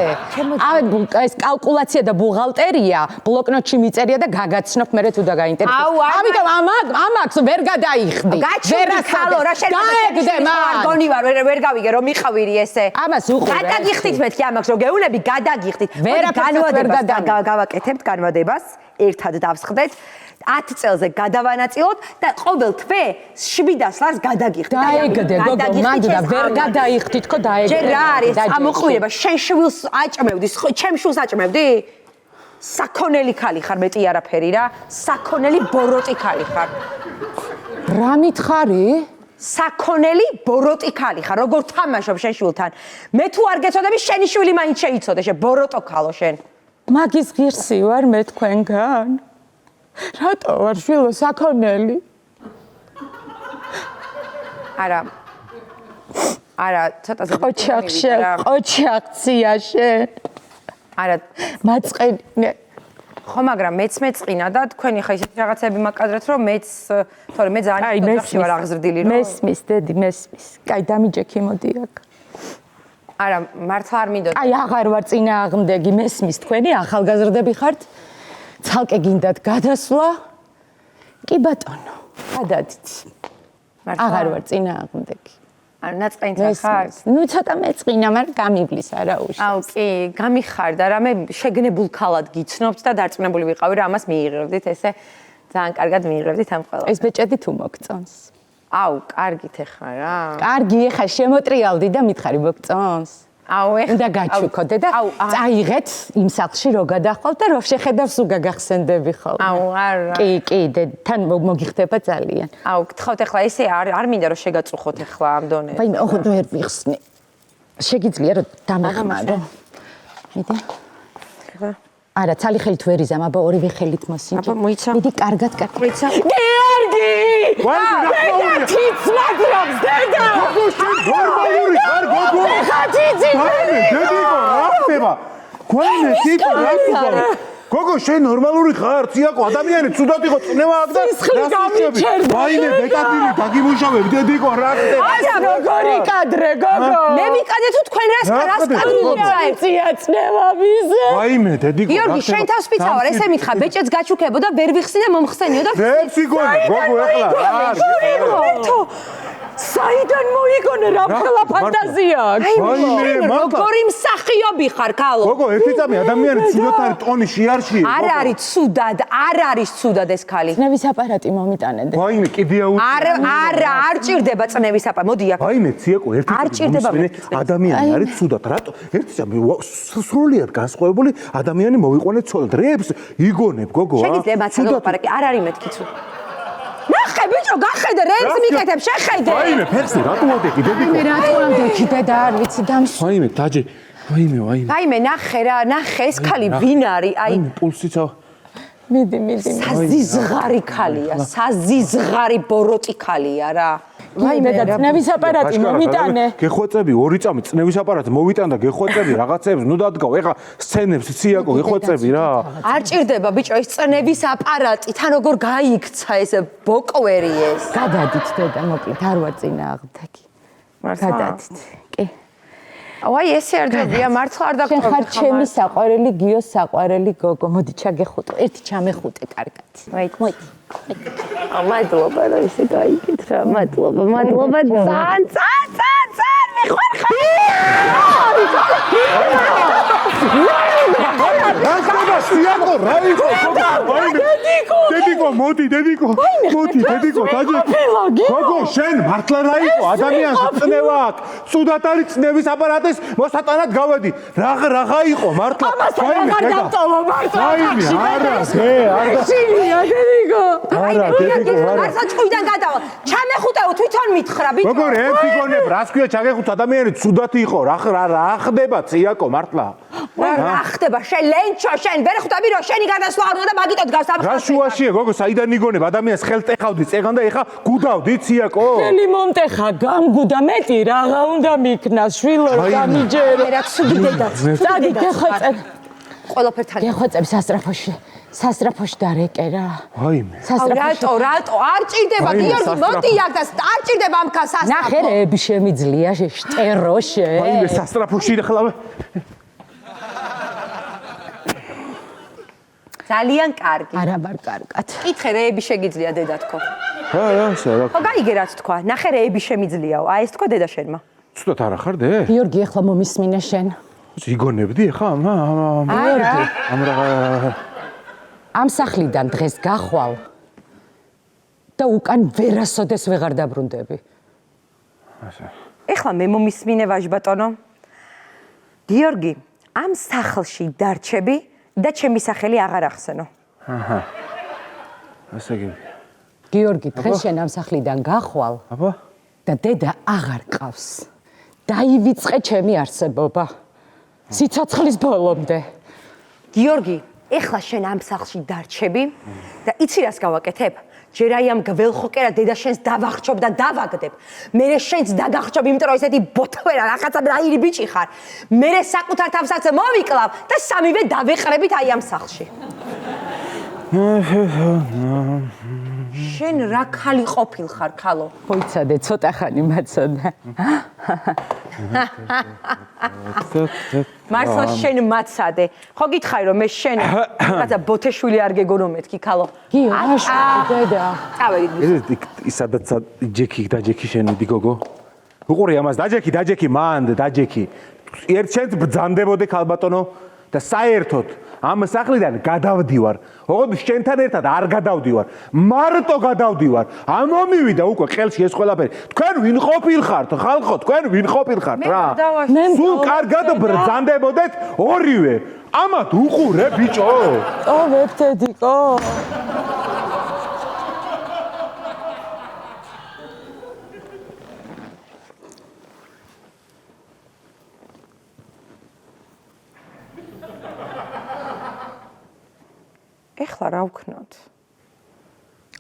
ეს კალკულაცია და ბუღალტერია ბლოკნოტში მიწერია და გაგაცნობ მე თუ და გაინტერესებს. ამიტომ ამაკს ვერ გადაიხდი. ვერა ხალო რა შენ გაეგდე არ გონივარ ვერ გავიგე რომ მიყავირი ესე. ამას უყურე. გადაგიხდით მეთქი ამაკს რომ გეუნები გადაგიხდით. განვადებას გავაკეთებთ განვადებას, ერთად დავსხდეთ. 10 წელზე გადავანაწილოთ და ყოველ თვე 700 ლარს გადაგიხდით. დაეგდე გოგო, მანდ და ვერ გადაიხდით ხო დაეგდე. ჯერ რა არის ამოყვირება, შენ შვილს აჭმევდი, ჩემ შვილს აჭმევდი? საქონელი ხალი ხარ, მეტი არაფერი რა. საქონელი ბოროტი ხალი ხარ. რა მითხარი? საქონელი ბოროტი ხალი ხარ, როგორ თამაშობ შენ შვილთან. მე თუ არ გეცოდები, შენი შვილი მაინც შეიცოდე, შენ ბოროტო ხალო შენ. მაგის ღირსი ვარ მე თქვენგან. რატო ვარ შვილო საქონელი? არა, ცოტაზე ყოჩახშე, ყოჩახცია შენ. არა, მაწყენინე. ხო, მაგრამ მეც მეწყინა და თქვენი ხა ისეთი რაღაცები მაკადრეთ, რომ მეც, თორე მე ძალიან ოჯახში ვარ აღზრდილი, რომ მესმის, დედი, მესმის. კაი, დამიჯექი, მოდი აქ. არა, მართლა არ მინდოდა. აი, აღარ ვარ წინააღმდეგი, მესმის, თქვენი ახალგაზრდები ხართ. ცალკე გინდათ გადასვლა. კი ბატონო, გადადით. აღარ ვარ წინააღმდეგი. არ ნაწყინცა ხარ? ნუ ცოტა მეწყინა, მაგრამ გამივლის არა უშავს. აუ, კი, გამიხარდა, რამე შეგნებულ ქალად გიცნობთ და დარწმუნებული ვიყავი, რომ ამას მიიღებდით, ესე ძალიან კარგად მიიღებდით ამ ყველას. ეს ბეჭედი თუ მოგწონს? აუ, კარგით ეხლა რა. კარგი, ეხა შემოტრიალდი და მითხარი მოგწონს? აუ, ეხლა უნდა გაჩუქოდე და წაიღეთ იმ სახლში რო გადახვალთ და რო შეხედავს უგა გახსენდები ხოლმე. აუ, არა. კი, თან მოგიხდება ძალიან. აუ, გთხოვთ ეხლა ესე არ მინდა რომ შეგაწუხოთ ეხლა ამ დონეზე. ვაიმე, ოღონდ ვერ ვიხსნი. შეგიძლია რომ დამახმარო. მიდი. არა, ცალი ხელით ვერ იზამ, აბა ორივე ხელით მოსინჯი. აბა მოიცა. მიდი, კარგად. მოიცა. გიორგი! ვაიმე, თიცმაგრობს დედა! გოგო, შენ ნორმალური ხარ, გოგო? ხაჭიცი! ვაიმე, დედიკო, რა ხდება? გვაიმე, თითო რა ხდება? გოგო, შენ ნორმალური ხარ? ციაკო, ადამიანი ცუდად იყო, წნევა აქ და ვაიმე, ბეკადილი, დაგიმუშავებ, დედიკო, რა ხდება? არა, როგორი კადრე, გოგო! მე ვიკადე თუ თქვენ რას კადრულობ წაერთ? წია წნევა მისე! ვაიმე, დედიკო, გიორგი, შენ თავს ფიცა ვარ, ესე მითხრა, ბეჭედს გაჩუქებო და ვერ ვიხსნი და მომხსენიო და რებს იგონე, გოგო, ეხლა საიდან მოიგონე რა ხელა ფანტაზია? ვაიმე, როგორი მსახიობი ხარ, ქალო? გოგო, ერთი წამი ადამიანი ცუდად არის ტონი შეარში. არ არის ცუდად, არ არის ცუდად ეს ქალი. წნევის აპარატი მომიტანე. ვაიმე, კიდეა არ ჭირდება წნევის აპარატი. მოდი აქ. ვაიმე, ციაკო, ერთი წამი ადამიანი არის ცუდად. რატო? ერთი წამი სრულიად განსხვავებული ადამიანი მოვიყვანე ცოდად. რებს იგონებ, გოგო, შეგიძლია მაცალაპარაკი, არ არის მეთქი ცუდ. ნახე ბიჭო, გახედე, რებს მიკეთებ, შეხედე. ვაიმე, ფეხზე რატო ავდექი, დედიკო? მე რატო ავდექი, დედა, არ ვიცი დამს. ვაიმე, დაჯე. ვაიმე. ვაიმე, ნახე რა, ნახე ეს ქალი ვინ არის? აი, პულსიცა. მიდი. საზიზღარი ქალია, საზიზღარი ბოროტი ქალია რა. ვაიმე, და წნევის აპარატი მომიტანე. გეხვეწები, ორი წამი წნევის აპარატი მოვიტანდა, გეხვეწები რაღაცებს, ნუ დადგავ. ეხლა სცენებს ციაკო, გეხვეწები რა. არ ჭირდება ბიჭო, ეს წნევის აპარატი, თან როგორ გაიქცა ეს ბოკვერი ეს. გადადით დედა, მოკლედ, არ ვარ წინააღმდეგი. გადადით. კი. აი ესე არ დადია, მართლა არ შენ ხარ ჩემი საყვარელი გიო, საყვარელი გოგო. მოდი ჩაგეხუტო, ერთი ჩამეხუტე კარგად. მოდი. მადლობა რომ ისე გაიგეთ რა, მადლობა ძალიან მიხარხარ. რა ხდება სიაკო, რა იყო გოგო? დედიკო, მოდი, დედიკო, დაჯე. გოგო, შენ მართლა რა იყო? ადამიანს წნევა აქვს. ცუდად არის წნევის აპარატის მოსატანად გავედი. რა იყო მართლა? ვაიმე, დედიკო. ვაიმე, არა, შილია დედიკო. არა, დედიკო, არა. მართლა ჭუიდან გადავა. ჩამეხუტეო თვითონ მითხრა ბიჭო. გოგო, რებს იგონებ, რას ქვია ჩაგეხუთ ადამიანი ცუდად იყო. რა ხდება ციაკო მართლა? რა ხდება? შენ ლენჩო, შენ ვერ ხვდები რომ შენი გადასვლა არ უნდა და მაგიტო დგას ამ რა შუაშია გოგო, საიდან იგონებ ადამიანს ხელს ტეხავდი წეგან და ეხა გუდავდი ციაკო? ხელი მომტეხა, გამგუდა მეტი რაღა უნდა მიქნას, შვილო გამიჯერე. რა ცუდი დედა. წადი გეხვეწებ. ყველაფერთან. გეხვეწებ სასტრაფოში დარეკე რა. ვაიმე. რატო არ ჭირდება გიორგი, მოდი აქ და არ ჭირდება ამ ქას სასტრაფო. ნახე რეები შემიძლია შტერო შე. ვაიმე, სასტრაფოში ხლავე. ძალიან კარგი. არა ვარ კარგად. კითხე რეები შეგიძლია დედა თქო. რა, რა. ხო გაიგე რაც თქვა. ნახე რეები შემიძლიაო. აი ეს თქვა დედა შენმა. ცუდად არ ახარდე? გიორგი, ახლა მომისმინე შენ. იგონებდი ახლა ამ სახლიდან დღეს გახვალ და უკან ვერასოდეს ვეღარ დაბრუნდები. ეხლა მე მომისმინე ვაჟბატონო. გიორგი, ამ სახლში დარჩები და ჩემი სახელი აღარ ახსენო. ასე გიგ. გიორგი, დღეს შენ ამ სახლიდან გახვალ. აბა? და დედა აღარ ყავს. დაივიწყე ჩემი არსებობა. სიცოცხლის ბოლომდე. გიორგი, ეხლა შენ ამ სახლში დარჩები და იცი რას გავაკეთებ? ჯერ აი ამ გველხოკერა დედა შენს დავახჩობ და დავაგდებ. მერე შენს დაგახჩობ, იმიტომ რომ ესეთი ბოთვერა რაღაცა რაირი ბიჭი ხარ. მერე საკუთარ თავსაც მოვიკლავ და სამივე დავეყრებით აი ამ სახლში. შენ რა ხალი ყოფილ ხარ, ხალო? მოიცადე, ცოტა ხანი მაცოდა. მართლა შენ მაცადე. ხო გითხარი რომ მე შენ რაღაცა ბოთეშვილი არ გეგონო მეთქი, ხალო? კი, აშო, დედა. წავედი. ისადაც დაჯექი შენიდი გოგო. უყური ამას დაჯექი მანდ დაჯექი. ერთჩენთ ბძანდებოდე ქალბატონო და საერთოდ ამ სახლიდან გადავდივარ. ოღონდ შენთან ერთად არ გადავდივარ. მარტო გადავდივარ. ამომივიდა უკვე ყელში ეს ყველაფერი. თქვენ ვინ ყოფილხართ, ხალხო, თქვენ ვინ ყოფილხართ რა? სულ კარგად ბრძანდებოდეთ ორივე. ამათ უყურე ბიჭო. ტოვებ დედიკო. ეხლა რა ვქნოთ?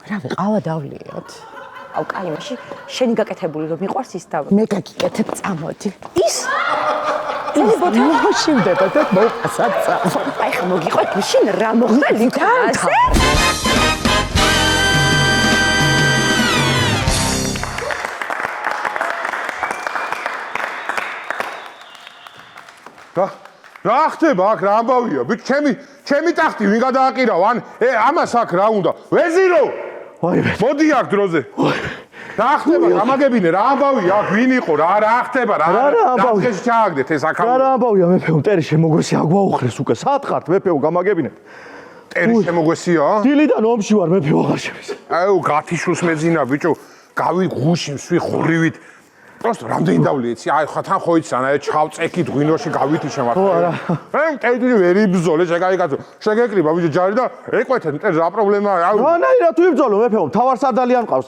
რავი, ყავა დავლიოთ. აუ, კაი, მაშინ შენი გაკეთებული რომ მიყვარს ის და მე გაგიკეთებ, წამოდი. ის? ეს ბოთა მოშინდება და მოასაცა. აი ხა მოგიყვეთ, შენ რა მოხდა ლიკასე? რა ხდება აქ რა ამბავია? ბიჭო, ჩემი ტახტი ვინ გადააყირავ? ან ამას აქ რა უნდა? ვეზირო! მოდი აქ დროზე. რა ხდება? გამაგებინე, რა ამბავია აქ? ვინ იყო? რა ხდება? რა ამბავია? ჩააგდეთ ეს აქ. რა ამბავია მეფეო, მტერი შემოგვესია, აგვაუხრეს უკვე. სად ხართ მეფეო, გამაგებინეთ. მტერი შემოგვესია? დილიდან ომში ვარ მეფეო, აღარ შევის. აუ, გათიშულს მეძინა ბიჭო. გავი გუში, მსვი ხურივით. просто რამდენი დავლიეცი? აი ხა თან ხო იცი, აი ჩავწექით ღვინოში გავითიშე მართლა. ხო არა. მტერი ვერ იბრძოლე, შეგაიკაცო. შეგეკრიბა ბიჭო ჯარი და ეკვეთე მტერი რა პრობლემაა? აუ. რანაირად ვიბრძოლო მეფეო, მთავარსარდალი არ მყავს.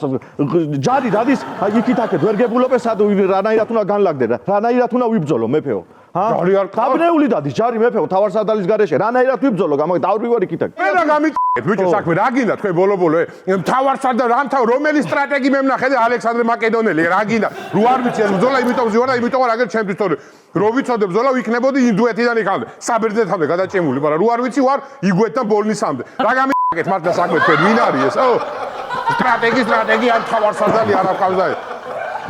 ჯარი დადის, აი იქით აქეთ ვერ გებულობე სად რანაირად უნდა განლაგდე რა. რანაირად უნდა ვიბრძოლო მეფეო. ჯარი არ ყავს. დაბნეული დადის ჯარი მეფეო, მთავარსარდალის გარეშე. რანაირად ვიბრძოლო, დავდივარ იქით აქ. მე რა გამიწეთ ბიჭო საქმე რა გინდა თქვენ ბოლო-ბოლო მთავარსარდა რომელი სტრატეგი მე ვნახე და ალექსანდრე მაკედონელი რა გინდა რო არ ვიცი ეს ბრძოლა იმიტომ ვზივარ და იმიტომ ვარ აგერ ჩემთვის თორე რო ვიცოდე ბრძოლა ვიქნებოდი ინდუეთიდან იქამდე საბერძნეთამდე გადაჭემული მაგრამ რო არ ვიცი ვარ იგუეთთან ბოლნისამდე რა გამიწეთ მართლა საქმე თქვენ ვინ არის ეს ო სტრატეგი ან მთავარსარდალი არ აქვს და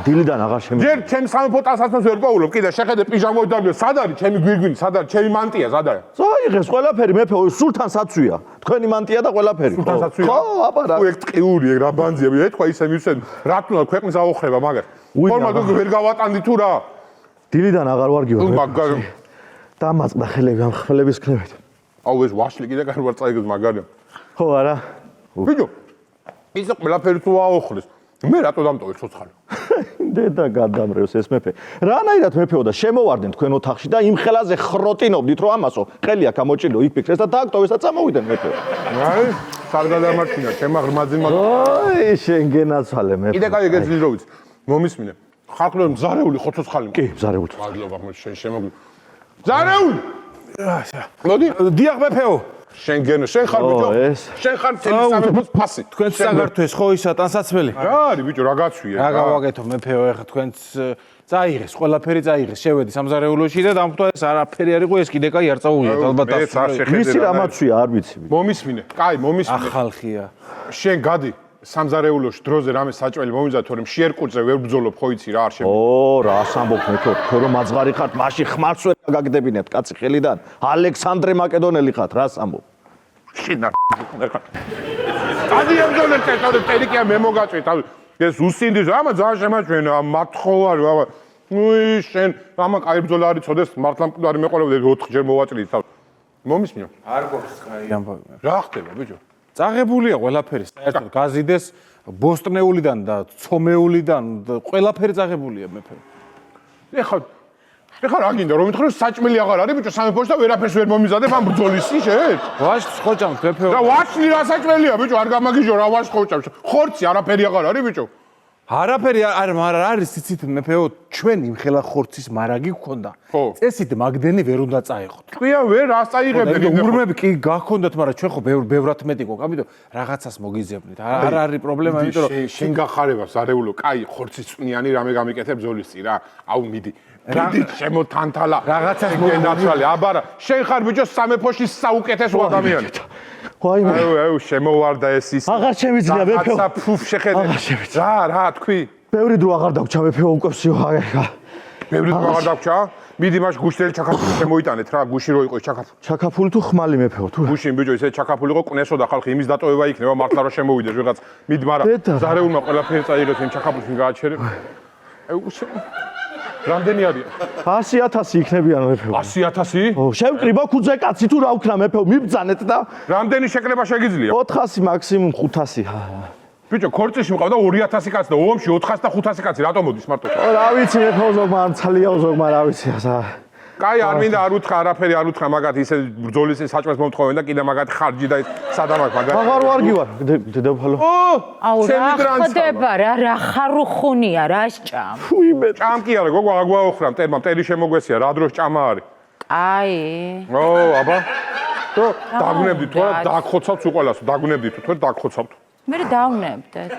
დილიდან აღარ შემიძლია. ჯერ ჩემ სამეფო ტანსაცმელს ვერ პაულობ, კიდე შეხედე პიჟამოით დავლიო, სად არის ჩემი გვირგვინი, სად არის ჩემი მანტია, სად არის? წაიღეს ყველაფერი მეფეო, სულთან საცვია. თქვენი მანტია და ყველაფერი. სულთან საცვია? ხო, აბარა. ეგ ტყიური, ეგ რა ბანძია, ეთქვა ისე მივცენ, რა თქმა უნდა ქვეყნის აოხრება, მაგრამ ფორმად ვერ გავატანდი თუ რა? დილიდან აღარ ვარგივარ. მაგარ დამაწყდა ხელები ამ ხმელების ქნებით. აუ ეს ვაშლი კიდე კარ ვარ წაიგებს მაგარია. ხო არა? ბიჭო, ის ყველაფერი თუ აოხრეს. მე რატო დამტოვე ცოცხალი? დედა გადამრევს ეს მეფე. რანაირად მეფეო და შემოვარდნენ თქვენ ოთახში და იმ ხელაზე ხროტინობდით რომ ამასო ყელი აქ ამოჭრილო იფიქრეს და დააგტოვეს და წამოვიდნენ მეფეო. აი, სარგადამარჩინა, ჩემა ღრმაძილმა. ოი, შენ გენაცვალე მეფე. კიდე კაი ეგეც ვინ რო ვიცი. მომისმინე. ხალხო მზარეული ხო ცოცხალი? კი, მზარეული. მადლობა, შენ შემოგვი. მზარეული! მოდი, დიახ მეფეო. შენ ხარ ბიჭო? შენ ხარ თემი სამეფოს ფასი. თქვენ საგართვეს ხო ისა ტანსაცმელი? რა არის ბიჭო, რა გაცვია? რა გავაკეთო მეფეო, ეხა თქვენც წაიღეს, ყველაფერი წაიღეს, შევედი სამზარეულოში და დამხვდა ეს არაფერი არ იყო, ეს კიდე კაი არ წაუვიეთ, ალბათ დასწრებული. მისი რამაცვია, არ ვიცი. მომისმინე, კაი, მომისმინე. ახალხია. შენ გადი სამზარეულოში დროზე რამე საჭველი მომიზა, თორემ შიერკურზე ვერ ბრძოლობ, ხო იცი რა არ შემო. ო, რა სამბობ მეფეო, თქვენ რომ მაძღარი ხართ, მაშინ ხმარს ვერ გაგდებინებთ კაცი ხელიდან. ალექსანდრე მაკედონელი ხართ, რა სამბობ. შენ ადი ამჟამად წესავდე პერიკია მე მოგაწვით ეს უსინდის ამა ძალიან შემაჩვენა მათხოვარი აბა უი შენ ამა კაი ბრძოლა არის წოდეს მართლა მკვდარი მეყოლებდე 4 ჯერ მოვაწრით თავს მომისმინო არ გობს კაი ამბავი რა ხდება ბიჭო წაღებულია ყველაფერი საერთოდ გაზიდეს ბოსტნეულიდან და ცომეულიდან ყველაფერი წაღებულია მეფე ეხლა რა გინდა რომ მითხრე საჭმელი აღარ არის ბიჭო სამეფოში და ვერაფერს ვერ მომიზადებ ამ ბრძოლისში შენ ვაშს ხოჭამს მეფეო და ვაშლი რა საჭმელია ბიჭო არ გამაგიჟო რა ვაშს ხოჭამს ხორცი არაფერი აღარ არის ბიჭო არაფერი არ არის ციცით მეფეო ჩვენ იმ ხელა ხორცის მარაგი გქონდა წესით მაგდენი ვერ უნდა წაიღოთ ტყვია ვერ რას წაიღებდი ურმები კი გაქონდათ მაგრამ ჩვენ ხო ბევრად მეტი გქონდა ამიტომ რაღაცას მოგიზიებდით არ არის პრობლემა იმიტომ რომ შენ გახარება ზარეულო კაი ხორცის წვნიანი რამე გამიკეთებ ზოლისი რა აუ მიდი მიდი შემოთანთალა რაღაცას მოგენაცვალე აბარა შენ ხარ ბიჭო სამეფოში საუკეთესო ადამიანი ვაიმე. აუ, შემოვარდა ეს ის. აღარ შემიძლია მეფეო. რაღაცა ფუფ შეხედე. აღარ შემიძლია. რა თქვი? ბევრი დრო აღარ დაგვრჩა მეფეო უკევსიო. ბევრი დრო აღარ დაგვრჩა? მიდი მაშ გუშინელი ჩაკაფული შემოიტანეთ რა, გუში რო იყოს ჩაკაფული. ჩაკაფული თუ ხმალი მეფეო თუ? გუშინ ბიჭო ისე ჩაკაფული იყო, კნესო და ხალხი იმის დატოვება იქნება, მართლა რომ შემოვიდეს ვიღაც. მიდი, მაგრამ ზარეულმა ყველაფერი წაიღეს იმ ჩაკაფულს ვინ გააჩერებ. რამდენი არის? 100,000 იქნებიან მეფეო. 100,000? ო, შევკრიბა ქუძე კაცი თუ რა ვქნა მეფეო, მიბძანეთ და რამდენი შეკრება შეგიძლია? 400 მაქსიმუმ 500. ბიჭო, ქორწილში მყავდა 2000 კაცი და ომში 400 და 500 კაცი, რატომ მოდის მარტო? რა ვიცი მეფეო ზოგმა არცალიაო ზოგმა რა ვიცი ასა. კაი, არ მინდა არ უთხრა არაფერი, არ უთხრა მაგათ ისე ბრძოლის საჭმელს მომთხოვენ და კიდე მაგათ ხარჯი და სადამაკ მაგათ. აღარ ვარგი ვარ, დედოფალო. აუ რა ხდება რა ხარუხუნია რა სჭამ. ფუიმე. ჭამ კი არა, გოგო აგვაოხრა მტერმა, მტერი შემოგვესია, რა დროს ჭამა არის? აი. ო, აბა. თუ დაგვნებდი თუ არა, დაგხოცავთ უყოლასო, დაგვნებდი თუ არა, დაგხოცავთ. მე დავნებდეთ.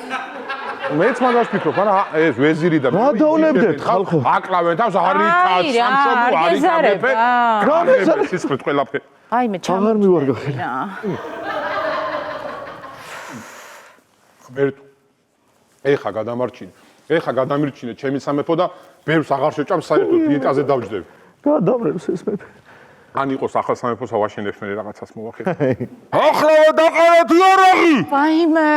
მეც მაგას ვფიქრობ, არა, ეს ვეზირი და რა დავნებდეთ ხალხო? აკლავენ თავს, არის კაც, სამშობლო, არის გამეფე. გრამებს სისხლით ყველაფერი. აი მე ჩამ. აღარ მივარგა ხელი. ხმერთ. ეხა გადამარჩინე. ეხა გადამირჩინე ჩემი სამეფო და ბევრს აღარ შეჭამ საერთოდ დიეტაზე დავჯდები. გადავრევს ეს მეფე. ან იყოს ახალ სამეფოს ავაშენებს მე რაღაცას მოვახერხე. ახლავა დაყარეთ იარაღი. ვაიმე.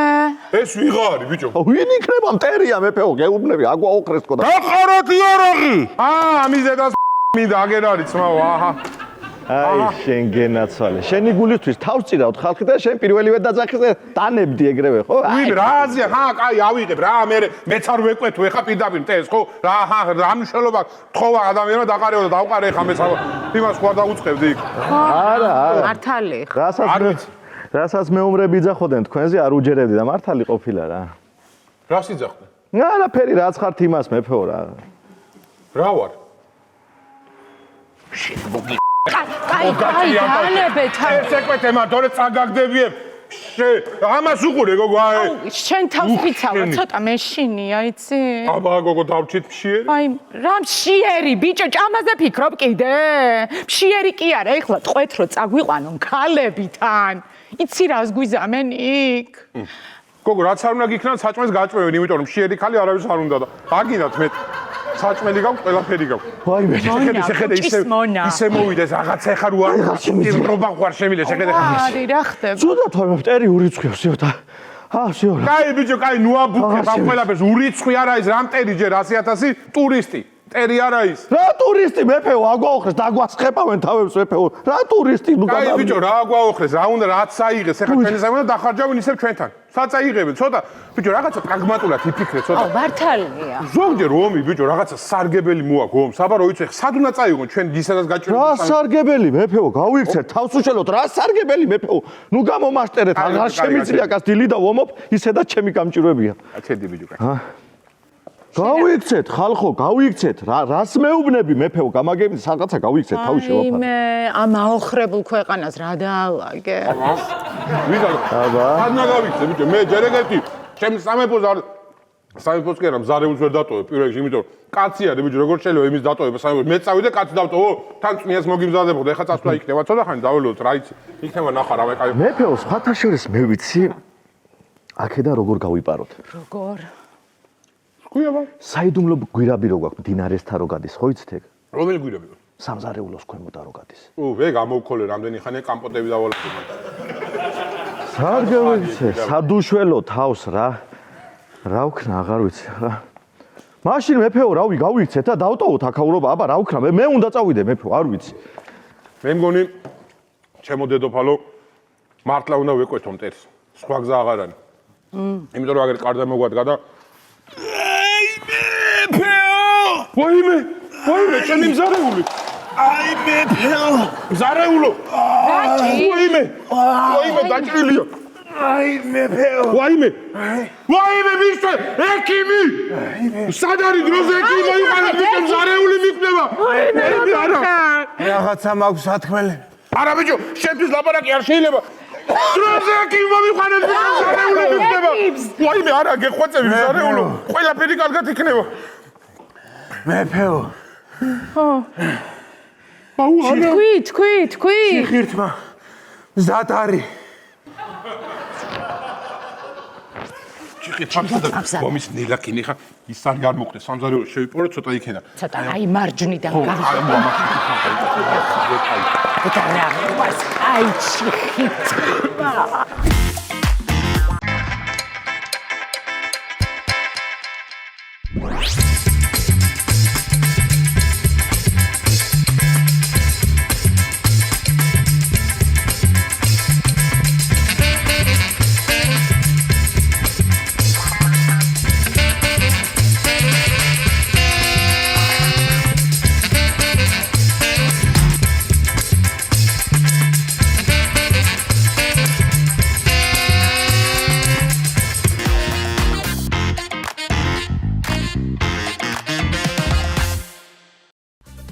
ეს ვიღა არის ბიჭო? ვინ იქნება მტერია მეფეო, გეუბნები, აგვაოხრეს თქო და. დაყარეთ იარაღი. ამის დედას მინდა აგერ არის ძმაო, აჰა. აი შენ გენაცვალე. შენი გულისთვის თავს წირავთ ხალხი და შენ პირველივე დაძახეს და დანებდი ეგრევე ხო? ვინ რაზია? ხა, კაი, ავიღებ რა, მეც არ ვეკვეთო, ეხა პირდაპირ მტერს ხო? რა, რა მნიშვნელობა თხოვა ადამიანმა დაყარეო და დავყარე ეხა მეც იმას ხوار დაუწყებდი იქ. არა, არა. მართალი. რასაც მეომრები იძახოდნენ თქვენზე არ უჯერებდი და მართალი ყოფილა რა. რას იძახდნენ? არაფერი რაც ხართ იმას მეფეო რა. რა ვარ? კაი, დანებეთ. ეს ეკვეთე მარტო რომ წაგაგდებიებ. ამას უყურე გოგო აი. შენ თავს ვიცავ, ცოტა მეშინია, იცი? აბა გოგო დავჭით მშიერი. აი, რა მშიერი, ბიჭო, ჭამაზე ფიქრობ კიდე? მშიერი კი არა, ეხლა ტყვეთ რომ წაგვიყვანონ ქალებიდან. იცი რას გვიზამენ იქ? გოგო, რაც არ უნდა გიქნან, საჭმელს გაჭმევენ, იმიტომ რომ მშიერი ქალი არავის არ უნდა და აგინათ მე. საჭმელი გაქვს, ყველაფერი გაქვს. ვაიმე, შეხედე ისე მოვიდეს რაღაცა ეხა რო არ პრობა ხوار შემილე შეხედე ხა. არი რა ხდება? ცუდად ვარ მტერი ურიცხვიოსიო და სიო რა. კაი ბიჭო, კაი, ნუ აბუქებ ამ ყველაფერს, ურიცხვი არა ის, რა მტერი ჯერ 100,000 ტურისტი. მტერი არა ის. რა ტურისტი მეფეო, აგვაოხრეს და აგვასხებავენ თავებს მეფეო. რა ტურისტი ნუ კაი ბიჭო, რა აგვაოხრეს, რა უნდა რაც აიღეს, ეხა ჩვენი სამეფო დახარჯავენ ისევ ჩვენთან. საწაიღებენ, ცოტა ბიჭო, რაღაცა პრაგმატულად იფიქრე, ცოტა. აუ, მართალია. ზოგჯერ ომი ბიჭო, რაღაცა სარგებელი მოაქვს ომს. აბა რო იცი, სად უნდა წაიღონ ჩვენ ისედაც გაჭრები. რა სარგებელი მეფეო, გავიქცეთ, თავს უშელოთ, რა სარგებელი მეფეო. ნუ გამომაშტერეთ, აღარ შემიძლია კაც დილი და ვომობ, ისედაც ჩემი გამჭირვებია. აჩედი ბიჭო, კაი. გავიქცეთ, ხალხო, გავიქცეთ. რას მეუბნები მეფეო, გამაგებინე, რაღაცა გავიქცეთ, თავი შევაფარე. მე ამ აოხრებულ ქვეყანას რა დაალაგე? ვიღა. აბა. ადნა გავიქცე ბიჭო, მე ჯერ ეგეთი ჩემ სამეფოს კი არა, მზარეულს ვერ დატოვებ პირველ რიგში, იმიტომ რომ კაცი არის ბიჭო, როგორ შეიძლება იმის დატოვება სამეფოს? მე წავიდე კაცი დავტოვო, თან წმიას მოგიმზადებოდა, ეხა წასვლა იქნება, ცოტა ხანი დაველოდოთ, რა იცი. იქნება ნახა რა ვეკავი. მეფეო, სხვათა შორის მე ვიცი. აქედან როგორ გავიპაროთ? როგორ? გუიაბა. საიდუმლო გვირაბი რო გვაქვს, დინარესთან რო გადის, ხო იცით ეგ? რომელი გვირაბი? სამზარეულოს ქვემოდან რო გადის. ვე გამოვქოლე რამდენი ხანია კამპოტები დავალაგებ. სად გავიქცე? სადუშველო თავს რა. რა ვქნა, აღარ ვიცი რა. მაშინ მეფეო, რავი, გავიქცეთ და დავტოვოთ აქაურობა, აბა რა ვქნა, მე უნდა წავიდე მეფეო, არ ვიცი. მე მგონი ჩემო დედოფალო მართლა უნდა ვეკვეთო მტერს. სხვა გზა აღარ არის. იმიტომ რომ აგერ კარდა მოგვადგა და ვაიმე, ჩემი მზარეული. აი მეფეო, მზარეულო. ვაიმე, დაჭრილია. აი მეფეო. ვაიმე, მისვე, ექიმი. სად არის დროზე ექიმი მოიყვანა, ბიჭო, მზარეული მიქნება. ვაიმე, არა. რაღაცა მაქვს სათქმელი. არა ბიჭო, შენთვის ლაპარაკი არ შეიძლება. დროზე ექიმი მომიყვანა, ბიჭო, მზარეული მიქნება. ვაიმე, არა, გეხვეწები მზარეულო. ყველაფერი კარგად იქნება. მეფეო. თქვი. სიხირთმა მზად არის. და მომის ნილაკინი ხა ის არ მოხდა სამზარეულო შევიპორო ცოტა იქენა. ცოტა აი მარჯვნიდან ხო, აი აი ჩიხით.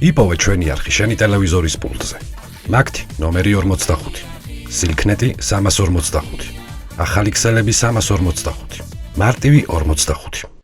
იპოვე ჩვენი არხი შენი ტელევიზორის პულტზე. მაგთი ნომერი 45. სილქნეტი 345. ახალი ქსელები 345. მარტივი 45.